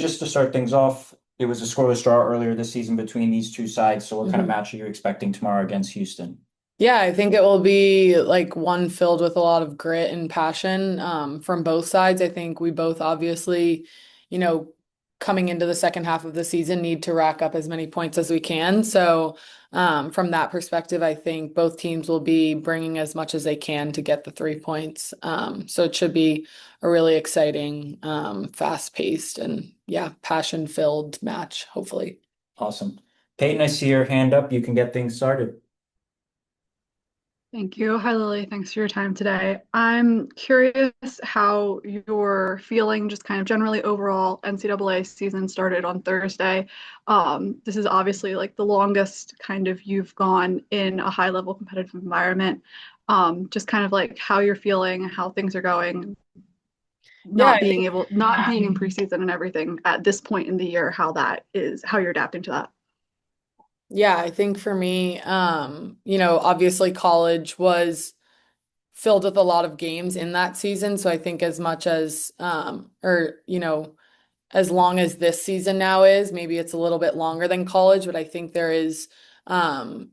just to start things off, it was a scoreless draw earlier this season between these two sides. So what kind of Mhm. match are you expecting tomorrow against Houston? Yeah, I think it will be like one filled with a lot of grit and passion from both sides. I think we both obviously, you know, coming into the second half of the season, need to rack up as many points as we can. So, from that perspective, I think both teams will be bringing as much as they can to get the 3 points. So it should be a really exciting, fast-paced and yeah, passion-filled match, hopefully. Awesome. Peyton, I see your hand up. You can get things started. Thank you. Hi, Lily. Thanks for your time today. I'm curious how you're feeling just kind of generally overall. NCAA season started on Thursday. This is obviously like the longest kind of you've gone in a high level competitive environment. Just kind of like how you're feeling, how things are going, Yeah, not being in preseason and everything at this point in the year, how you're adapting to that. Yeah, I think for me, obviously college was filled with a lot of games in that season. So I think as much as, as long as this season now is, maybe it's a little bit longer than college, but I think there is, um,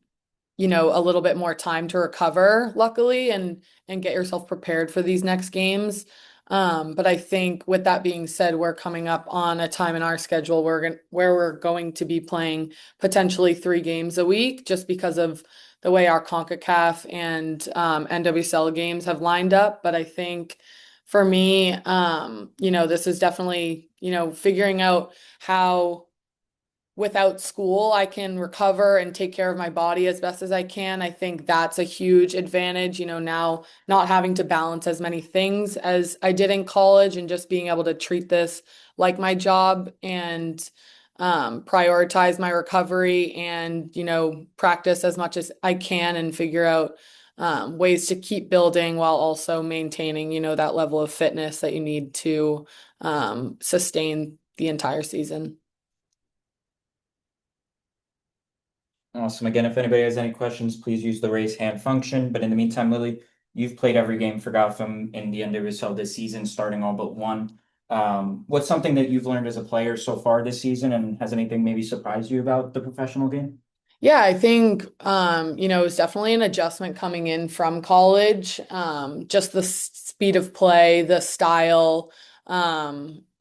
a little bit more time to recover, luckily, and get yourself prepared for these next games. But I think with that being said, we're coming up on a time in our schedule where we're going to be playing potentially 3 games a week just because of the way our CONCACAF and NWSL games have lined up. But I think for me, this is definitely, figuring out how without school, I can recover and take care of my body as best as I can. I think that's a huge advantage, now not having to balance as many things as I did in college and just being able to treat this like my job and prioritize my recovery and, practice as much as I can and figure out ways to keep building while also maintaining, that level of fitness that you need to sustain the entire season. Awesome. Again, if anybody has any questions, please use the raise hand function. But in the meantime, Lily, you've played every game for Gotham in the NWSL this season, starting all but one. What's something that you've learned as a player so far this season, and has anything maybe surprised you about the professional game? Yeah, I think it was definitely an adjustment coming in from college. Just the speed of play, the style,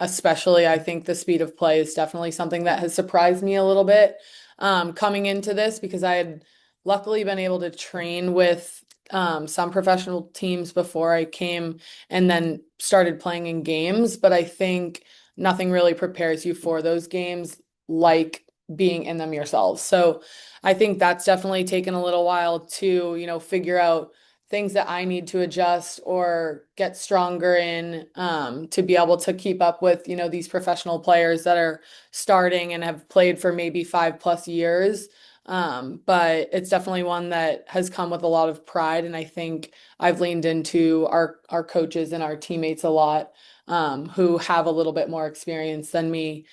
especially I think the speed of play is definitely something that has surprised me a little bit coming into this because I had luckily been able to train with some professional teams before I came and then started playing in games. But I think nothing really prepares you for those games like being in them yourselves. So I think that's definitely taken a little while to, figure out things that I need to adjust or get stronger in to be able to keep up with, these professional players that are starting and have played for maybe 5+ years. But it's definitely one that has come with a lot of pride, and I think I've leaned into our coaches and our teammates a lot, who have a little bit more experience than me,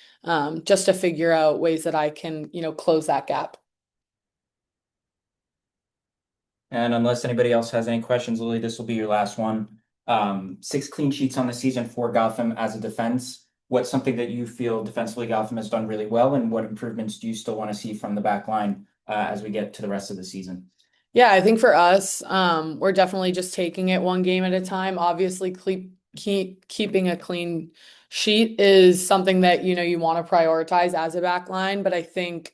just to figure out ways that I can, close that gap. And unless anybody else has any questions, Lily, this will be your last one. 6 clean sheets on the season for Gotham as a defense. What's something that you feel defensively Gotham has done really well, and what improvements do you still want to see from the back line as we get to the rest of the season? Yeah, I think for us, we're definitely just taking it one game at a time. Obviously, keeping a clean sheet is something that, you want to prioritize as a back line. But I think,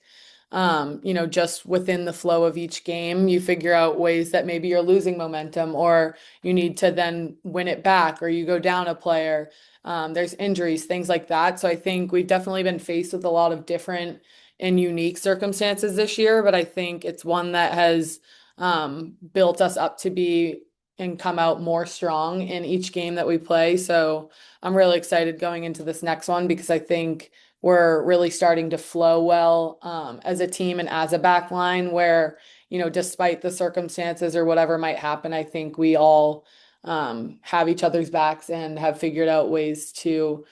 just within the flow of each game, you figure out ways that maybe you're losing momentum or you need to then win it back or you go down a player. There's injuries, things like that. So I think we've definitely been faced with a lot of different and unique circumstances this year, but I think it's one that has built us up to be and come out more strong in each game that we play. So I'm really excited going into this next one because I think we're really starting to flow well as a team and as a back line where, despite the circumstances or whatever might happen, I think we all have each other's backs and have figured out ways to,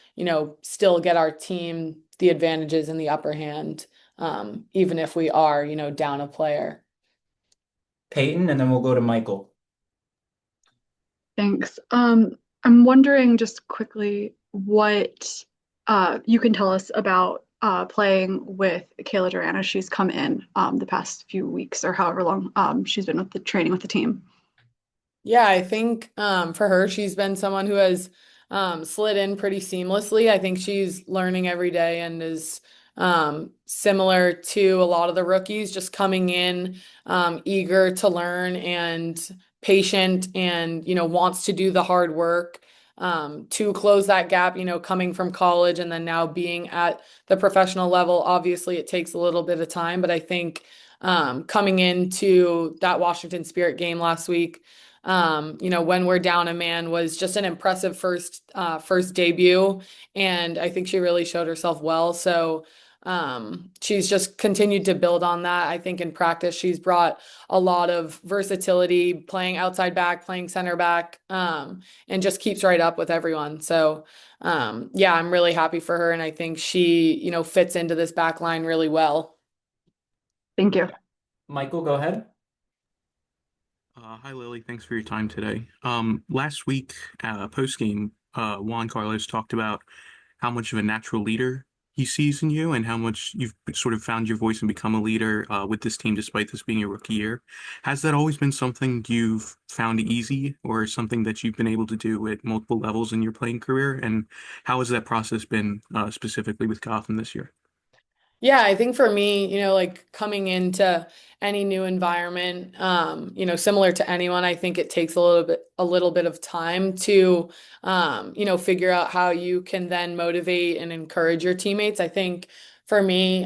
still get our team the advantages and the upper hand, even if we are, down a player. Peyton, and then we'll go to Michael. Thanks. I'm wondering just quickly what you can tell us about playing with Kayla Duran as she's come in the past few weeks or however long she's been with the training with the team. Yeah, I think for her, she's been someone who has slid in pretty seamlessly. I think she's learning every day and is similar to a lot of the rookies, just coming in eager to learn and patient and, wants to do the hard work to close that gap, coming from college and then now being at the professional level. Obviously, it takes a little bit of time, but I think coming into that Washington Spirit game last week, when we're down a man was just an impressive first debut, and I think she really showed herself well. So she's just continued to build on that. I think in practice she's brought a lot of versatility, playing outside back, playing center back, and just keeps right up with everyone. So yeah, I'm really happy for her, and I think she, fits into this back line really well. Thank you. Michael, go ahead. Hi, Lily. Thanks for your time today. Last week, post game, Juan Carlos talked about how much of a natural leader he sees in you and how much you've sort of found your voice and become a leader with this team, despite this being your rookie year. Has that always been something you've found easy or something that you've been able to do at multiple levels in your playing career? And how has that process been specifically with Gotham this year? Yeah, I think for me, like coming into any new environment, similar to anyone, I think it takes a little bit of time to, figure out how you can then motivate and encourage your teammates. I think for me,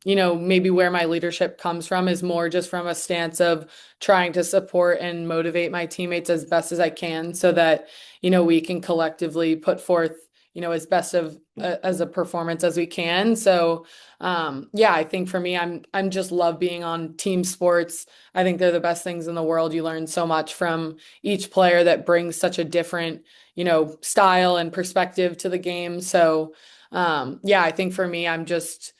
maybe where my leadership comes from is more just from a stance of trying to support and motivate my teammates as best as I can so that, we can collectively put forth, as best of as a performance as we can. So, yeah, I think for me, I'm just love being on team sports. I think they're the best things in the world. You learn so much from each player that brings such a different, style and perspective to the game. So, yeah, I think for me, I'm just,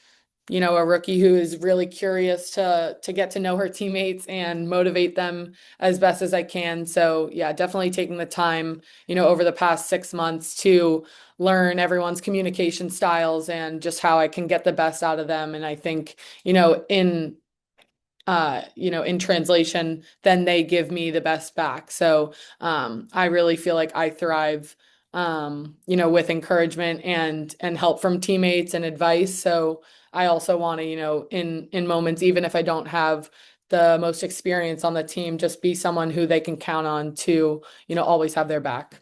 a rookie who is really curious to get to know her teammates and motivate them as best as I can. So yeah, definitely taking the time, over the past 6 months to learn everyone's communication styles and just how I can get the best out of them. And I think, in translation, then they give me the best back. So I really feel like I thrive with encouragement and help from teammates and advice. So I also want to, in moments, even if I don't have the most experience on the team, just be someone who they can count on to, always have their back.